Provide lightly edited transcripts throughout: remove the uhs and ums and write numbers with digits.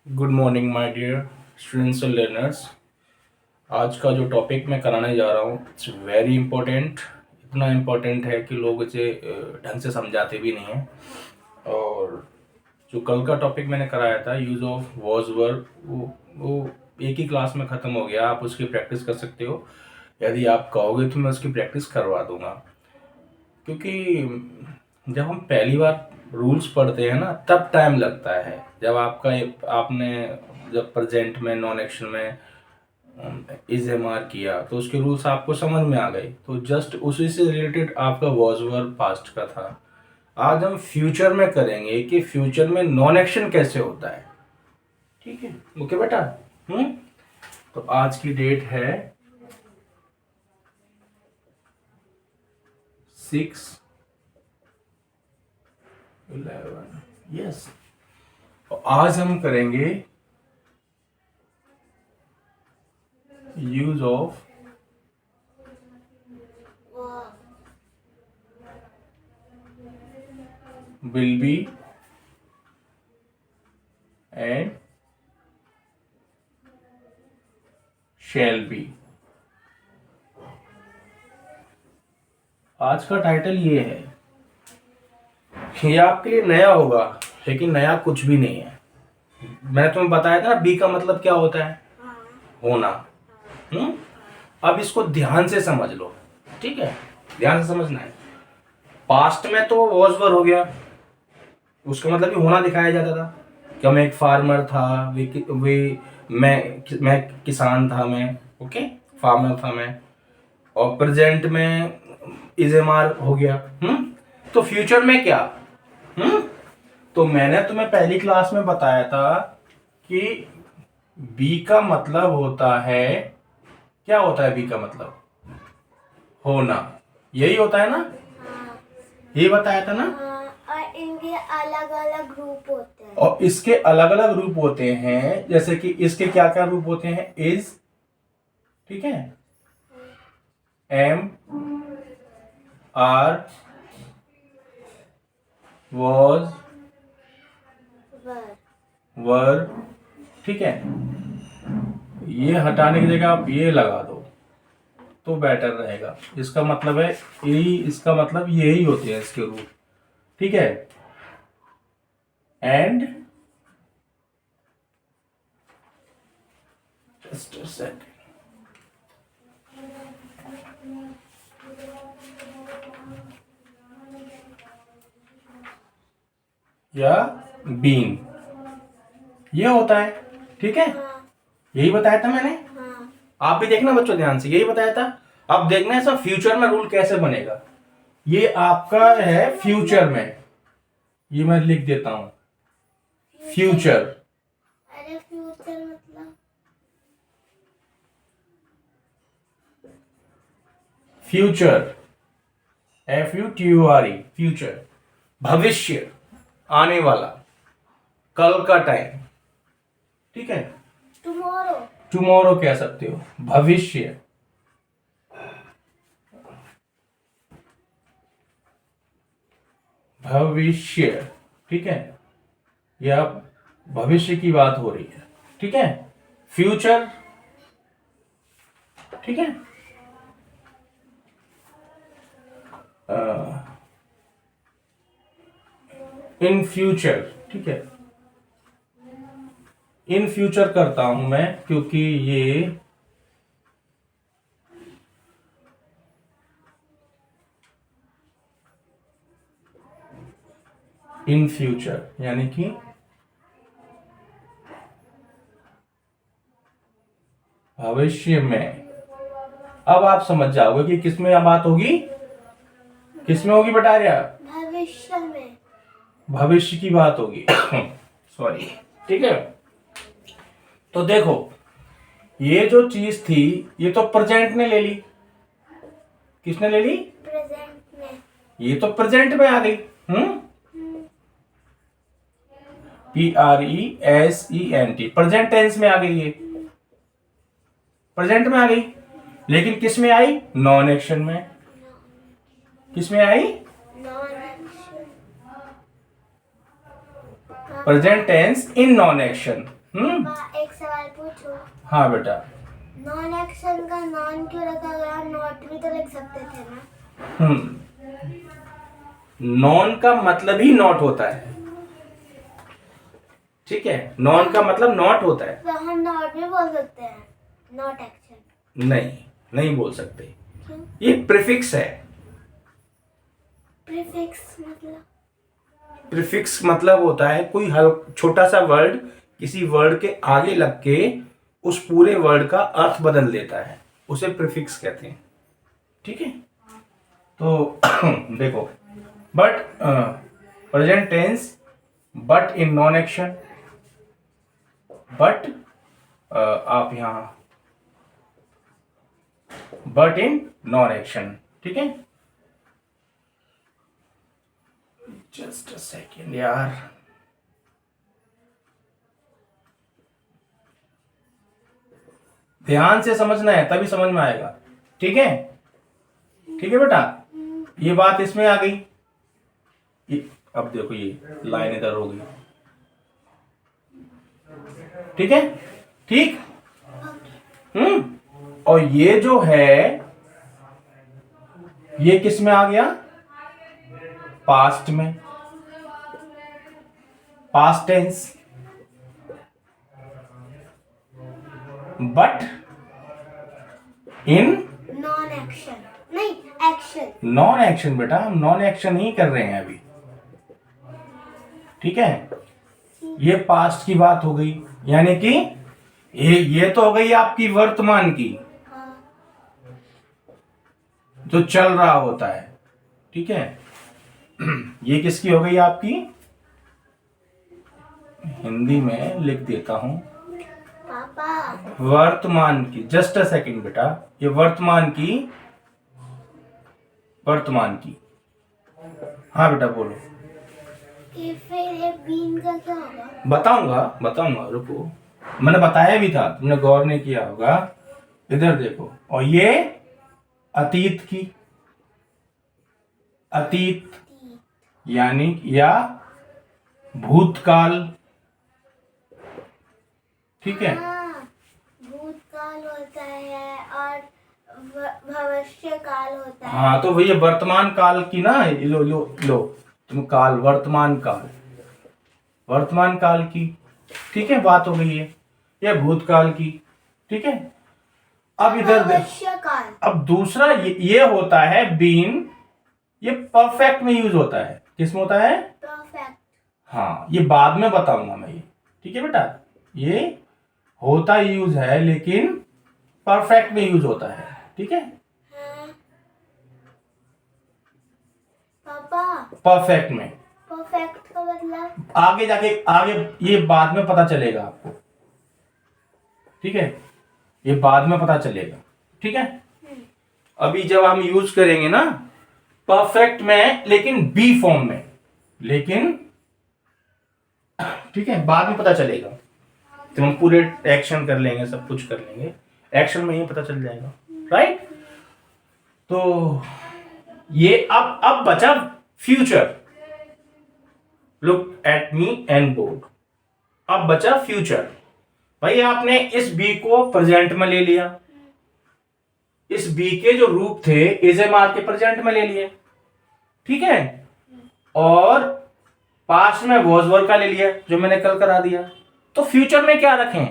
Good morning my dear students and learners. आज का जो टॉपिक मैं कराने जा रहा हूँ इट्स वेरी इंपॉर्टेंट। इतना इम्पोर्टेंट है कि लोग इसे ढंग से समझाते भी नहीं हैं। और जो कल का टॉपिक मैंने कराया था यूज़ ऑफ वॉज वर्ब, वो एक ही क्लास में ख़त्म हो गया। आप उसकी प्रैक्टिस कर सकते हो। यदि आप कहोगे तो मैं उसकी प्रैक्टिस करवा दूंगा, क्योंकि जब हम पहली बार रूल्स पढ़ते हैं ना तब टाइम लगता है। जब आपने जब प्रेजेंट में नॉन एक्शन में इज एम आर किया तो उसके रूल्स आपको समझ में आ गए, तो जस्ट उसी से रिलेटेड आपका वॉज वर्ब पास्ट का था। आज हम फ्यूचर में करेंगे कि फ्यूचर में नॉन एक्शन कैसे होता है। ठीक है, ओके बेटा। तो आज की डेट है 6/11। यस, तो आज हम करेंगे use of will be and shall be. आज का टाइटल ये है। ये आपके लिए नया होगा, लेकिन नया कुछ भी नहीं है। मैंने तुम्हें बताया था ना बी का मतलब क्या होता है, होना। हम्म अब इसको ध्यान से समझ लो, ठीक है, ध्यान से समझना है। पास्ट में तो वॉज वर हो गया, उसका मतलब भी होना दिखाया जाता था कि मैं एक फार्मर था, मैं किसान था, मैं ओके फार्मर था मैं। और प्रेजेंट में इज एम आर हो गया। तो फ्यूचर में क्या? हम्म तो मैंने तुम्हें पहली क्लास में बताया था कि बी का मतलब होता है, क्या होता है बी का मतलब? होना। यही होता है ना? यही बताया था ना? और इनके अलग अलग ग्रुप होते हैं। और इसके अलग अलग रूप होते हैं, जैसे कि इसके क्या क्या रूप होते हैं? इज, ठीक है, एम, आर, वॉज, वर, ठीक है। ये हटाने की जगह आप ये लगा दो तो बेटर रहेगा। इसका मतलब है यही, इसका मतलब यही होते हैं इसके रूप, ठीक है। एंड जस्ट अ सेकंड, या बीइंग, ये होता है, ठीक है। यही बताया था मैंने। आप भी देखना बच्चों ध्यान से, यही बताया था। अब देखना है सब फ्यूचर में रूल कैसे बनेगा। ये आपका है फ्यूचर में, ये मैं लिख देता हूं फ्यूचर। अरे फ्यूचर मतलब फ्यूचर, FUTURE, फ्यूचर, भविष्य, आने वाला, कल का टाइम, ठीक है। टुमारो। टुमारो कह सकते हो, भविष्य। भविष्य, ठीक है। यह भविष्य की बात हो रही है, ठीक है। फ्यूचर, ठीक है। इन फ्यूचर, ठीक है। इन फ्यूचर करता हूं मैं क्योंकि ये इन फ्यूचर यानी कि भविष्य में। अब आप समझ जाओगे कि किसमें यह बात होगी, किसमें होगी बेटा आर्या? भविष्य में। भविष्य की बात होगी। सॉरी, ठीक है। तो देखो, ये जो चीज थी ये तो प्रेजेंट ने ले ली। किसने ले ली? प्रेजेंट में। ये तो प्रेजेंट में आ गई। PRESENT, प्रेजेंट टेंस में आ गई, ये प्रेजेंट में आ गई। लेकिन किस में आई? नॉन एक्शन में। किस में आई? Non action. Present tense in non action. पापा एक सवाल पूछूं? हाँ बेटा। नॉन एक्शन का नॉन क्यों रखा गया? नॉट भी तो लिख सकते थे ना। नॉन का मतलब ही नॉट होता है, ठीक है, नॉन का मतलब नॉट होता है। तो हम नॉट भी बोल सकते हैं, नॉट एक्शन। नहीं, नहीं बोल सकते, क्यों? ये प्रीफिक्स है। प्रीफिक्स मतलब? प्रीफिक्स मतलब होता है कोई छोटा सा वर्ड किसी वर्ड के आगे लग के उस पूरे वर्ड का अर्थ बदल देता है, उसे प्रीफिक्स कहते हैं, ठीक है। तो देखो, but present tense, but in non action, but आप यहां बट इन नॉन एक्शन, ठीक है। जस्ट अ सेकेंड यार, ध्यान से समझना है तभी समझ में आएगा, ठीक है, ठीक है बेटा। ये बात इसमें आ गई, अब देखो ये लाइन इधर हो गई, ठीक है, ठीक। और ये जो है ये किस में आ गया? पास्ट में, past tense. But in non action नहीं, एक्शन। नॉन एक्शन बेटा, हम नॉन एक्शन ही कर रहे हैं अभी, ठीक है। ये पास्ट की बात हो गई, यानी कि ये तो हो गई आपकी वर्तमान की, हाँ। जो चल रहा होता है, ठीक है। ये किसकी हो गई आपकी? हिंदी में लिख देता हूं, पापा वर्तमान की। जस्ट अ सेकंड बेटा, ये वर्तमान की, वर्तमान की। हाँ बेटा बोलो। कि फिर ये बीन का क्या होगा? बताऊंगा बताऊंगा, रुको, मैंने बताया भी था, तुमने गौर नहीं किया होगा। इधर देखो, और ये अतीत की, अतीत यानी या भूतकाल, ठीक है। हाँ, भूतकाल होता है और भविष्य काल होता है। हाँ, तो भैया वर्तमान काल की ना, लो लो लो, तुम काल, वर्तमान काल, वर्तमान काल की, ठीक है, बात हो गई है। ये भूतकाल की, ठीक है। अब इधर भविष्य काल। अब दूसरा ये होता है बीन, ये परफेक्ट में यूज होता है। किस में होता है? परफेक्ट। हाँ, ये बाद में बताऊंगा मैं ये, ठीक है बेटा। ये होता यूज है लेकिन परफेक्ट में यूज होता है, ठीक है। हाँ। पापा परफेक्ट में, परफेक्ट का मतलब? आगे जाके, आगे ये बाद में पता चलेगा आपको, ठीक है, ये बाद में पता चलेगा, ठीक है। अभी जब हम यूज करेंगे ना परफेक्ट में, लेकिन बी फॉर्म में, लेकिन ठीक है, बाद में पता चलेगा। तो हम पूरे एक्शन कर लेंगे, सब कुछ कर लेंगे, एक्शन में ही पता चल जाएगा, राइट। तो ये अब बचा future. Look at me and board. अब बचा फ्यूचर। भाई आपने इस बी को प्रेजेंट में ले लिया, इस बी के जो रूप थे इज एम आर के प्रेजेंट में ले लिए, ठीक है, और पास्ट में वॉज वर का ले लिया जो मैंने कल करा दिया। तो फ्यूचर में क्या रखें?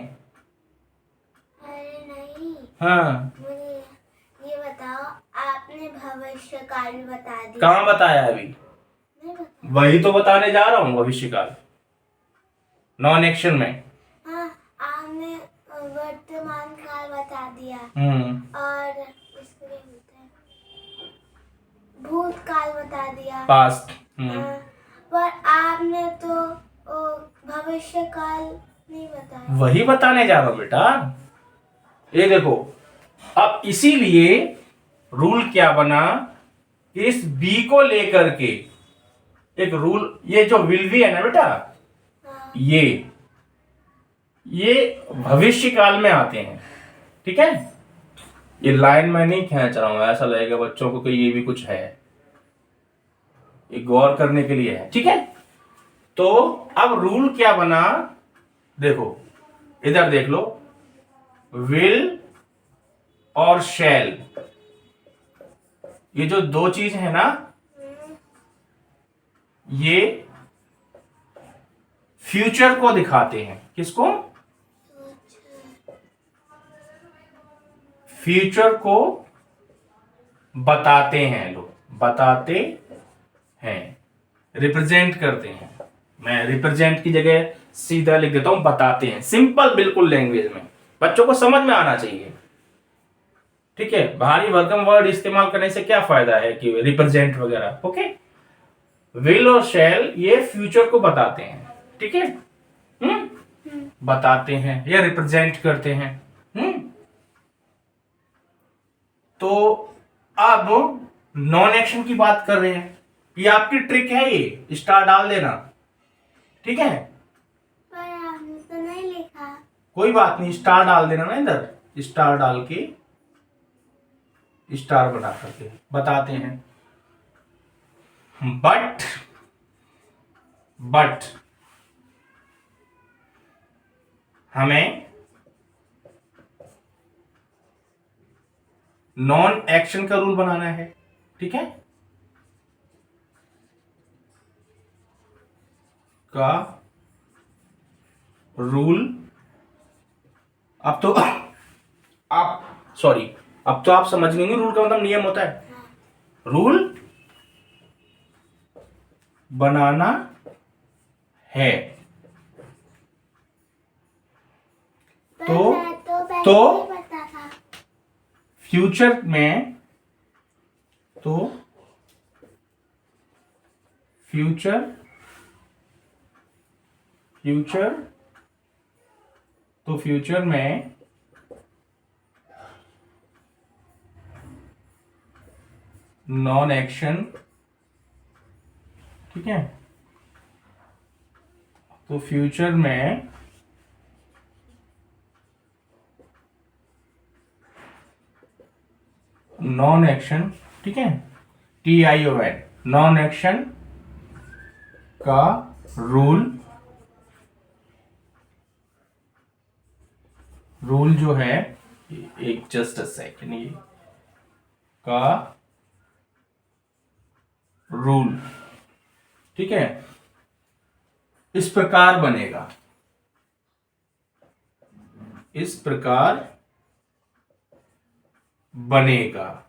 अरे नहीं, हाँ, मुझे ये बताओ, आपने भविष्य काल भी बता दिया। कहाँ बताया अभी? नहीं बता। वही तो बताने जा रहा हूं, भविष्य काल नॉन एक्शन में। हाँ, आपने वर्तमान काल बता दिया और इसके लिए बोलते हैं भूतकाल बता दिया, पास्ट। हाँ, पर आपने तो भविष्य काल नहीं बताया। वही बताने जा रहा हूं बेटा। ये देखो, अब इसीलिए रूल क्या बना, इस बी को लेकर के एक रूल, ये जो विल बी है ना बेटा, हाँ, ये भविष्य काल में आते हैं, ठीक है। ये लाइन में नहीं खींच रहा हूं, ऐसा लगेगा बच्चों को कि ये भी कुछ है, ये गौर करने के लिए है, ठीक है। तो अब रूल क्या बना, देखो, इधर देख लो, विल और शैल, ये जो दो चीज है ना, ये फ्यूचर को दिखाते हैं। किसको? फ्यूचर को बताते हैं लोग, बताते हैं, रिप्रेजेंट करते हैं। मैं रिप्रेजेंट की जगह सीधा लिख देता हूं बताते हैं, सिंपल बिल्कुल लैंग्वेज में, बच्चों को समझ में आना चाहिए। ठीक है, भारी भरकम वर्ड इस्तेमाल करने से क्या फायदा है कि रिप्रेजेंट वगैरह। ओके, विल और शैल ये फ्यूचर को बताते हैं। ठीक है, बताते हैं या रिप्रेजेंट करते हैं। तो अब नॉन एक्शन की बात कर रहे हैं, ये आपकी ट्रिक है, ये स्टार डाल देना। ठीक है, पर आपने तो नहीं लिखा। कोई बात नहीं, स्टार डाल देना ना, इधर स्टार डाल के, स्टार बना करके बताते हैं। बट हमें नॉन एक्शन का रूल बनाना है। ठीक है, का रूल, अब तो आप समझ लेंगे रूल का मतलब नियम होता है। रूल बनाना है तो मैं तो पहले तो ही पता था। फ्यूचर में, तो फ्यूचर में नॉन एक्शन, ठीक है, तो फ्यूचर में नॉन एक्शन, ठीक है, TION, नॉन एक्शन का रूल जो है, एक जस्ट अ सेकेंड, ये का रूल, ठीक है, इस प्रकार बनेगा, इस प्रकार बनेगा।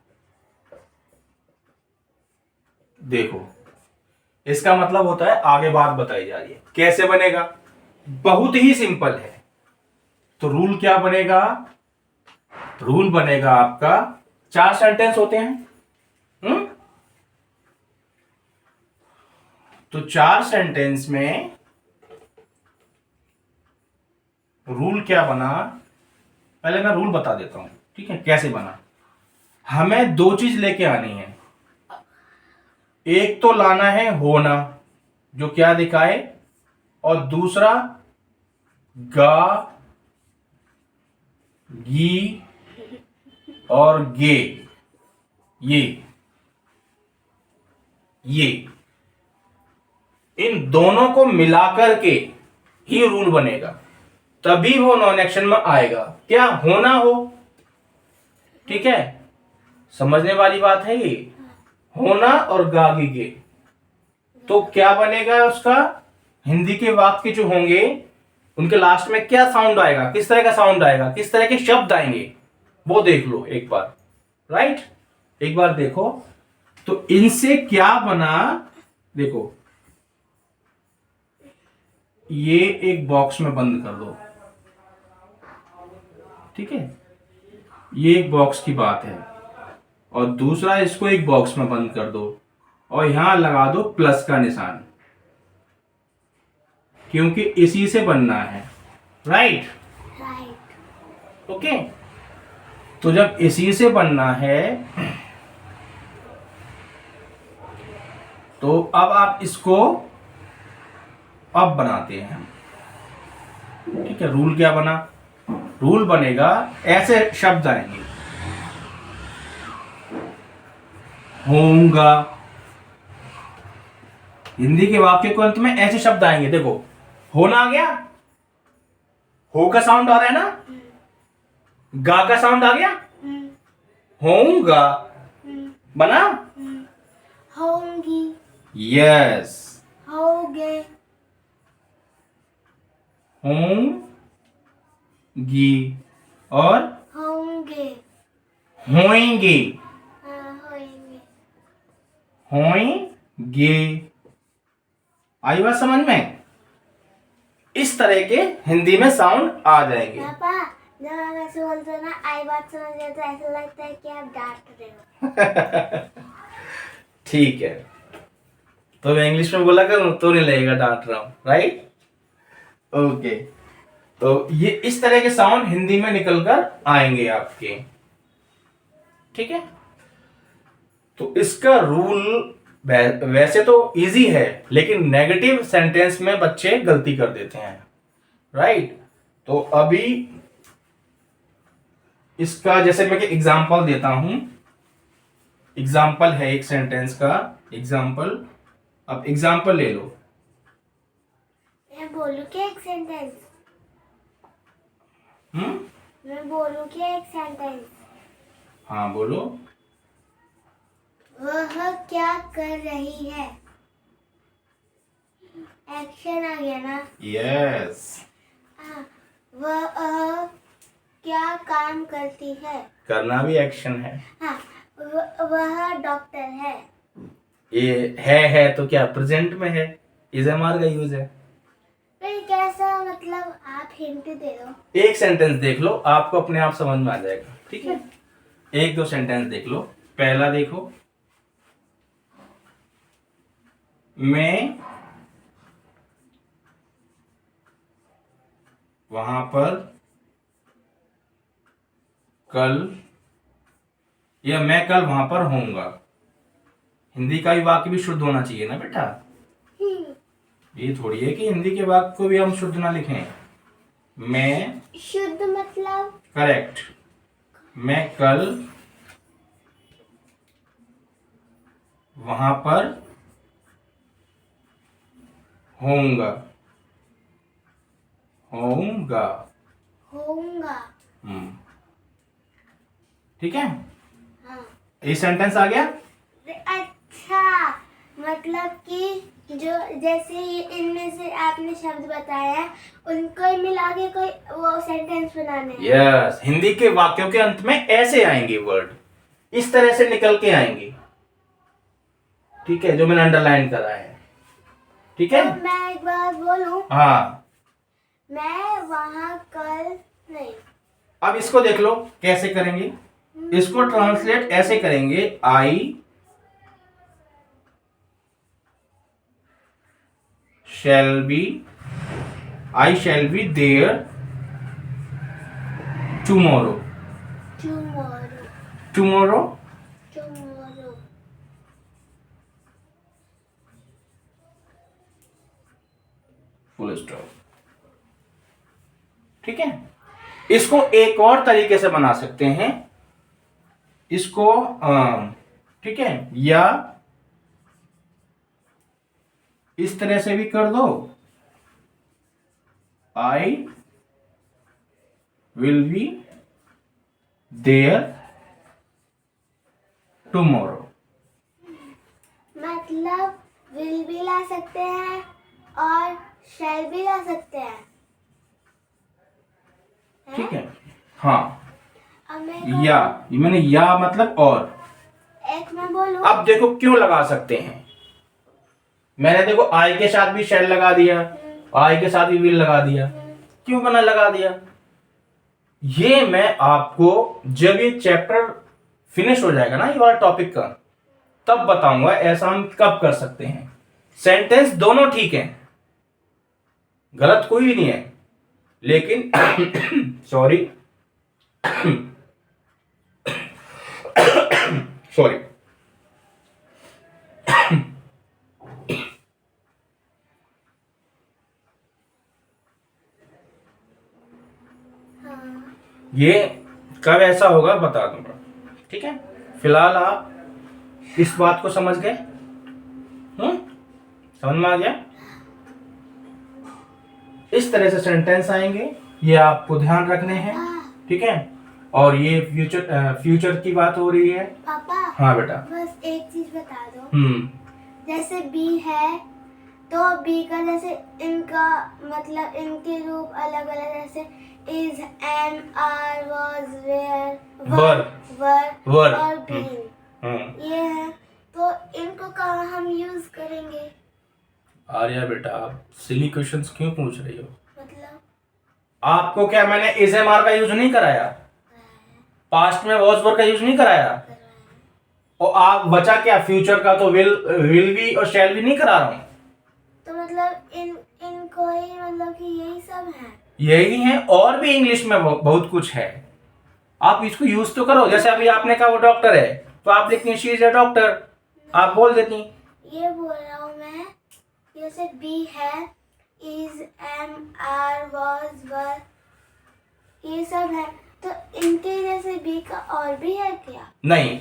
देखो, इसका मतलब होता है, आगे बात बताई जा रही है कैसे बनेगा, बहुत ही सिंपल है। तो रूल क्या बनेगा? रूल बनेगा आपका, 4 सेंटेंस होते हैं, तो 4 सेंटेंस में रूल क्या बना, पहले मैं रूल बता देता हूं, ठीक है, कैसे बना। हमें 2 चीज लेके आनी है, एक तो लाना है होना, जो क्या दिखाए, और दूसरा गा, गी और गे, ये इन दोनों को मिलाकर के ही रूल बनेगा, तभी वो नॉन एक्शन में आएगा। क्या होना हो, ठीक है, समझने वाली बात है ये, होना और गागी गे, तो क्या बनेगा उसका, हिंदी के वाक्य जो होंगे उनके लास्ट में क्या साउंड आएगा, किस तरह का साउंड आएगा, किस तरह के शब्द आएंगे, वो देख लो एक बार, राइट, एक बार देखो। तो इनसे क्या बना, देखो, ये एक बॉक्स में बंद कर दो, ठीक है, ये एक बॉक्स की बात है, और दूसरा इसको एक बॉक्स में बंद कर दो और यहां लगा दो प्लस का निशान, क्योंकि इसी से बनना है, राइट, ओके। तो जब इसी से बनना है, तो अब आप इसको अब बनाते हैं, ठीक है। रूल क्या बना, रूल बनेगा, ऐसे शब्द आएंगे, होऊंगा, हिंदी के वाक्य के अंत में ऐसे शब्द आएंगे, देखो, होना आ गया, हो का साउंड आ रहा है ना, गा का साउंड आ गया, होऊंगा बना, होंगी, यस, होगे, होंगी और होंगे, होएंगे, होएंगे। होएंगे। आई बात समझ में? इस तरह के हिंदी में साउंड आ जाएंगे। पापा जब आप ऐसे बोलते हो ना आई बात समझ रहे तो ऐसा लगता है कि आप डांट रहे हो। ठीक है, तो मैं इंग्लिश में बोला करूं तो नहीं लगेगा डांट रहा हूं, राइट? ओके, तो ये इस तरह के साउंड हिंदी में निकलकर आएंगे आपके, ठीक है? तो इसका रूल वैसे तो इजी है, लेकिन नेगेटिव सेंटेंस में बच्चे गलती कर देते हैं, राइट? तो अभी इसका जैसे मैं एग्जांपल देता हूं, एग्जांपल है एक सेंटेंस का एग्जांपल। अब एग्जांपल ले लो। मैं बोलूं क्या एक सेंटेंस? मैं बोलूं क्या एक सेंटेंस? हाँ बोलो। वह क्या कर रही है? एक्शन आ गया ना? यस। वह क्या काम करती है? करना भी एक्शन है। हाँ, वह डॉक्टर है। ये है तो क्या प्रेजेंट में है, इज एम आर का यूज है। फिर कैसा, मतलब आप हिंट दे दो। एक सेंटेंस देख लो, आपको अपने आप समझ में आ जाएगा, ठीक है? एक दो सेंटेंस देख लो। पहला देखो, मैं वहां पर कल, या मैं कल वहां पर होऊंगा। हिंदी का भी वाक्य भी शुद्ध होना चाहिए ना बेटा। ये थोड़ी है कि हिंदी के वाक्य को भी हम शुद्ध ना लिखें। मैं शुद्ध मतलब करेक्ट, मैं कल वहां पर होऊंगा, होऊंगा, होऊंगा। ठीक है? हाँ। ये सेंटेंस आ गया। अच्छा, मतलब कि जो जैसे ये इनमें से आपने शब्द बताया उनको मिला के कोई वो सेंटेंस बनाने हैं। यस, हिंदी के वाक्यों के अंत में ऐसे आएंगे वर्ड, इस तरह से निकल के आएंगे, ठीक है? जो मैंने अंडरलाइन करा है, ठीक है? तो मैं एक बात बोलूं? हाँ, मैं वहां कल नहीं। अब इसको देख लो कैसे करेंगे। इसको ट्रांसलेट ऐसे करेंगे, आई shall be, I shall be there tomorrow. Tomorrow. Tomorrow. Tomorrow. Full stop. ठीक है? इसको एक और तरीके से बना सकते हैं, इसको ठीक है, या इस तरह से भी कर दो, I will be there tomorrow. मतलब विल भी ला सकते हैं और शैल भी ला सकते हैं, ठीक है? हाँ, अब मैं या मैंने या मतलब और। एक मैं बोलूं? अब देखो क्यों लगा सकते हैं, मैंने देखो आई के साथ भी शैल लगा दिया, आई के साथ भी विल लगा दिया, क्यों बना लगा दिया? ये मैं आपको जब ये चैप्टर फिनिश हो जाएगा ना ये वाला टॉपिक का, तब बताऊंगा ऐसा हम कब कर सकते हैं। सेंटेंस दोनों ठीक हैं, गलत कोई भी नहीं है, लेकिन सॉरी सॉरी ये कब ऐसा होगा बता दूंगा, ठीक है? फिलहाल आप इस बात को समझ गए? समझ में आ गया? इस तरह से सेंटेंस आएंगे ये आपको ध्यान रखने हैं, ठीक है। और ये फ्यूचर की बात हो रही है। पापा हाँ बेटा। बस एक चीज बता दो। जैसे बी है तो बी का जैसे इनका मतलब इनके रूप अलग अलग, जैसे is, am, are, was, were, were और बीन, ये है। तो इनको कहाँ हम यूज करेंगे? आर्या बेटा, आप सिली क्वेश्चंस क्यों पूछ रही हो? मतलब आपको क्या मैंने इज एम आर का यूज नहीं कराया? पास्ट में वॉज वर का यूज नहीं कराया? और आप बचा क्या फ्यूचर का? तो विल भी और शैल भी नहीं करा रहा हूं। तो मतलब इनको ही मतलब कि यही सब है। यही है, और भी इंग्लिश में बहुत कुछ है। आप इसको यूज तो करो। जैसे अभी आपने कहा वो डॉक्टर है, तो आप लिखती शी इज अ डॉक्टर, आप बोल देती। ये बोल रहा हूँ मैं, जैसे बी है, इज, एम, आर, वाज, वर, ये सब है। तो इनके जैसे बी का और भी है क्या? नहीं,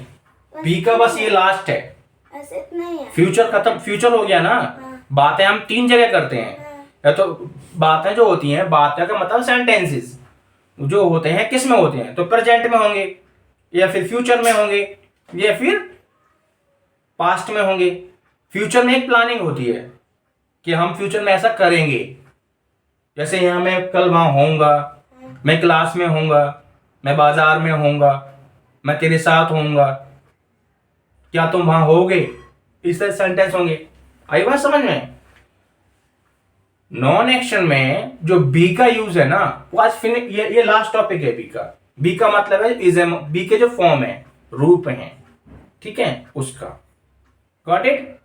बी का बस ये लास्ट है। ऐसे नहीं है। फ्यूचर खत्म, फ्यूचर हो गया ना। बातें हम 3 जगह करते हैं। या तो बातें जो होती हैं, बातें का मतलब सेंटेंसेस जो होते हैं किस में होते हैं? तो प्रेजेंट में होंगे, या फिर फ्यूचर में होंगे, या फिर पास्ट में होंगे। फ्यूचर में एक प्लानिंग होती है कि हम फ्यूचर में ऐसा करेंगे। जैसे यहाँ मैं कल वहां होऊंगा, मैं क्लास में होऊंगा, मैं बाजार में होऊंगा, मैं तेरे साथ होऊंगा, क्या तुम वहां होगे? इस तरह सेंटेंस होंगे। आई बात समझ में? नॉन एक्शन में जो बी का यूज है ना, वो आज ये लास्ट टॉपिक है बी का। बी का मतलब है इज एम, बी के जो फॉर्म है, रूप हैं, ठीक है, उसका। Got it?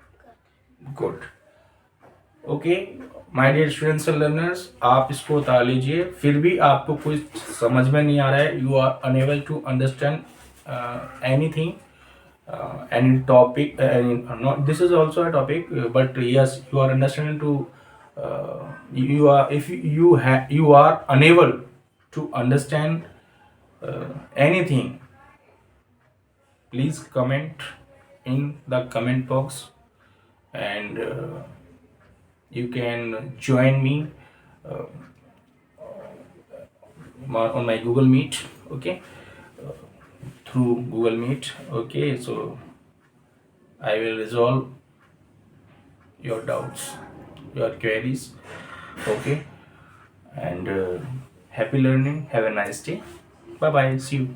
Good. Okay my dear students and learners, आप इसको उतार लीजिए। फिर भी आपको कुछ समझ में नहीं आ रहा है, you are unable to understand anything, any topic, not this is also a topic, but yes, you are understanding to you are, if you are unable to understand anything, please comment in the comment box, and you can join me uh, on my Google Meet, okay, through Google Meet, okay. So I will resolve your doubts, your queries, okay. And happy learning, have a nice day, bye bye, see you.